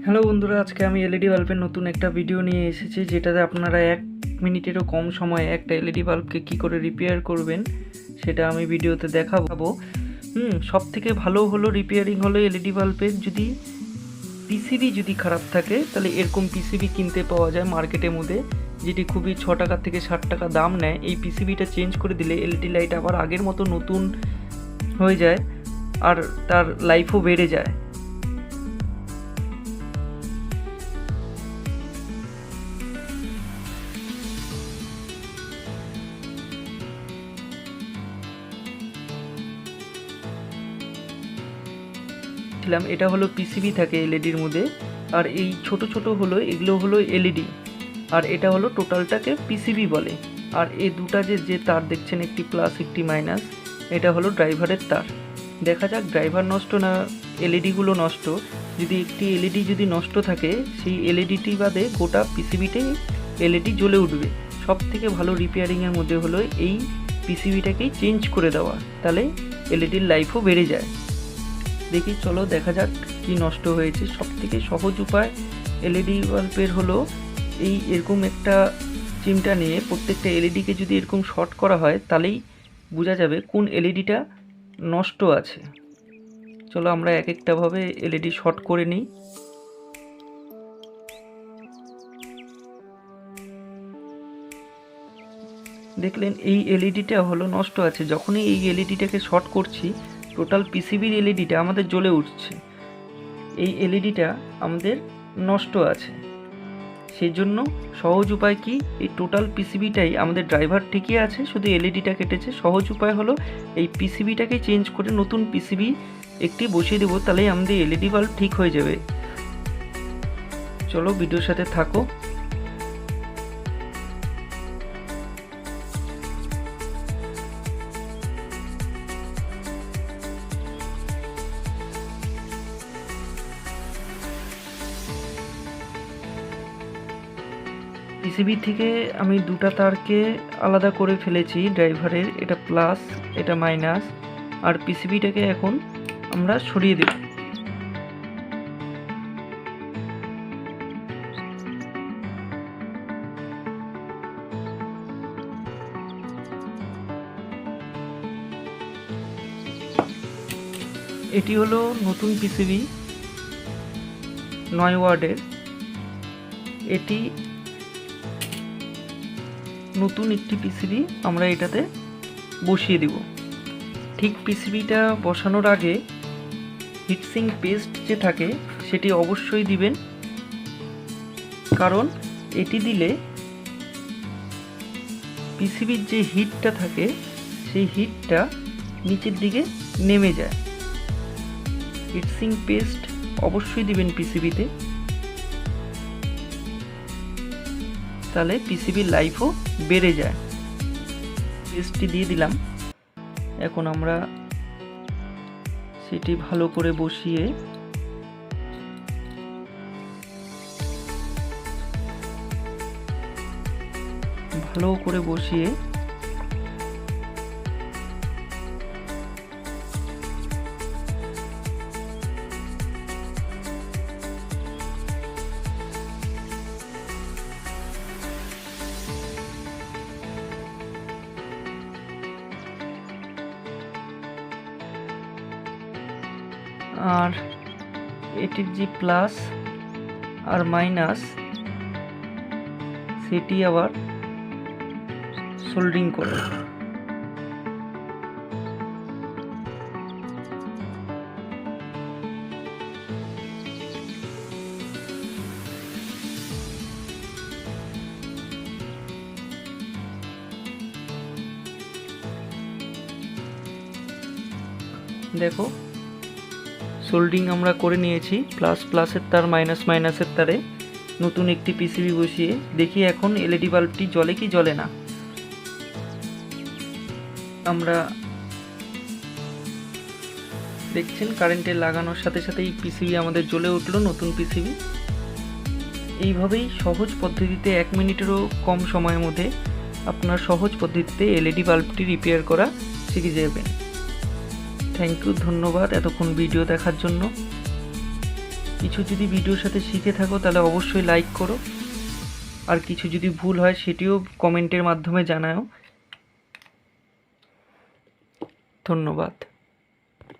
Hello বন্ধুরা, আজকে আমি এলইডি বাল্বের নতুন একটা ভিডিও নিয়ে এসেছি, যেটাতে আপনারা 1 মিনিটেরও কম সময়ে একটা এলইডি বাল্বকে কী করে রিপেয়ার করবেন সেটা আমি ভিডিওতে দেখাবো। সব থেকে ভালো হলো রিপেয়ারিং হলো এলইডি বাল্বের যদি পিসিবি যদি খারাপ থাকে তাহলে এরকম পিসিবি কিনতে পাওয়া যায় মার্কেটের মধ্যে, যেটি খুবই 6 টাকা থেকে 60 টাকা দাম নেয়। এই পিসিবিটা চেঞ্জ করে দিলে এলইডি লাইট আবার আগের মতো নতুন হয়ে যায় আর তার লাইফও বেড়ে যায়। এটা হলো পিসিবি থাকে এলইডির মধ্যে, আর এই ছোট ছোট হলো এগুলো হলো এলইডি, আর এটা হলো টোটালটাকে পিসিবি বলে। আর এই দুটা যে তার দেখছেন, একটি প্লাস একটি মাইনাস, এটা হলো ড্রাইভারের তার। দেখা যাক ড্রাইভার নষ্ট না এলইডিগুলো নষ্ট। যদি একটি এলইডি যদি নষ্ট থাকে, সেই এলইডিটি বাদে গোটা পিসিবিটাই এলইডি জ্বলে উঠবে। সব থেকে ভালো রিপেয়ারিংয়ের মধ্যে হলো এই পিসিবিটাকেই চেঞ্জ করে দেওয়া, তাহলে এলইডির লাইফও বেড়ে যায়। দেখি চলো দেখা যাক কি নষ্ট হয়েছে। সব থেকে সহজ উপায় এলইডি বাল্বের হলো এই এরকম একটা চিমটা নিয়ে প্রত্যেকটা এলইডিকে যদি এরকম শর্ট করা হয়, তাহলেই বোঝা যাবে কোন এলইডিটা নষ্ট আছে। চলো আমরা এক একটাভাবে এলইডি শর্ট করে নিই। দেখলেন এই এলইডিটা হলো নষ্ট আছে। যখনই এই এলইডিটাকে শর্ট করছি, টোটাল পিসিবির এলইডিটা আমাদের জ্বলে উঠছে। এই এলইডিটা আমাদের নষ্ট আছে। সেই জন্য সহজ উপায় কি, এই টোটাল পিসিবিটাই আমাদের ড্রাইভার ঠিকই আছে, শুধু এলইডিটা কেটেছে। সহজ উপায় হলো এই পিসিবিটাকে চেঞ্জ করে নতুন পিসিবি একটি বসিয়ে দেবো, তাহলেই আমাদের এলইডি বাল্ব ঠিক হয়ে যাবে। চলো ভিডিওর সাথে থাকো। পিসিবি থেকে আমি দুটা তারকে আলাদা করে ফেলেছি ড্রাইভারের, এটা প্লাস এটা মাইনাস। আর পিসিবিটাকে এখন আমরা সরিয়ে দেব। এটি হলো নতুন পিসিবি 9 ওয়ার্ডের। এটি নতুন একটি পিসিবি আমরা এটাতে বসিয়ে দেব। ঠিক পিসিবিটা বসানোর আগে হিটসিং পেস্ট যে থাকে সেটি অবশ্যই দিবেন, কারণ এটি দিলে পিসিবির যে হিটটা থাকে সেই হিটটা নিচের দিকে নেমে যায়। হিটসিং পেস্ট অবশ্যই দিবেন পিসিবিতে, তাহলে পিসিবির লাইফও বেড়ে যায়। পেস্টটি দিয়ে দিলাম। এখন আমরা সেটি ভালো করে বসিয়ে আর এটির যে প্লাস আর মাইনাস সেটি আবার সোল্ডারিং করে। দেখো সোল্ডারিং আমরা করে নিয়েছি, প্লাস প্লাসের তার মাইনাস মাইনাসের তারে নতুন একটি পিসিবি বসিয়ে দেখি এখন এলইডি বাল্বটি জ্বলে কি জ্বলে না। আমরা দেখছেন কারেন্টে লাগানোর সাথে সাথে এই পিসিবি আমাদের জ্বলে উঠলো, নতুন পিসিবি। এইভাবেই সহজ পদ্ধতিতে 1 মিনিটেরও কম সময়ের মধ্যে আপনার সহজ পদ্ধতিতে এলইডি বাল্বটি রিপেয়ার করা শিখে যাবেন। থ্যাংক ইউ, ধন্যবাদ এতক্ষণ ভিডিও দেখার জন্য। কিছু যদি ভিডিওর সাথে শিখে থাকো তাহলে অবশ্যই লাইক করো, আর কিছু যদি ভুল হয় সেটিও কমেন্টের মাধ্যমে জানাও। ধন্যবাদ।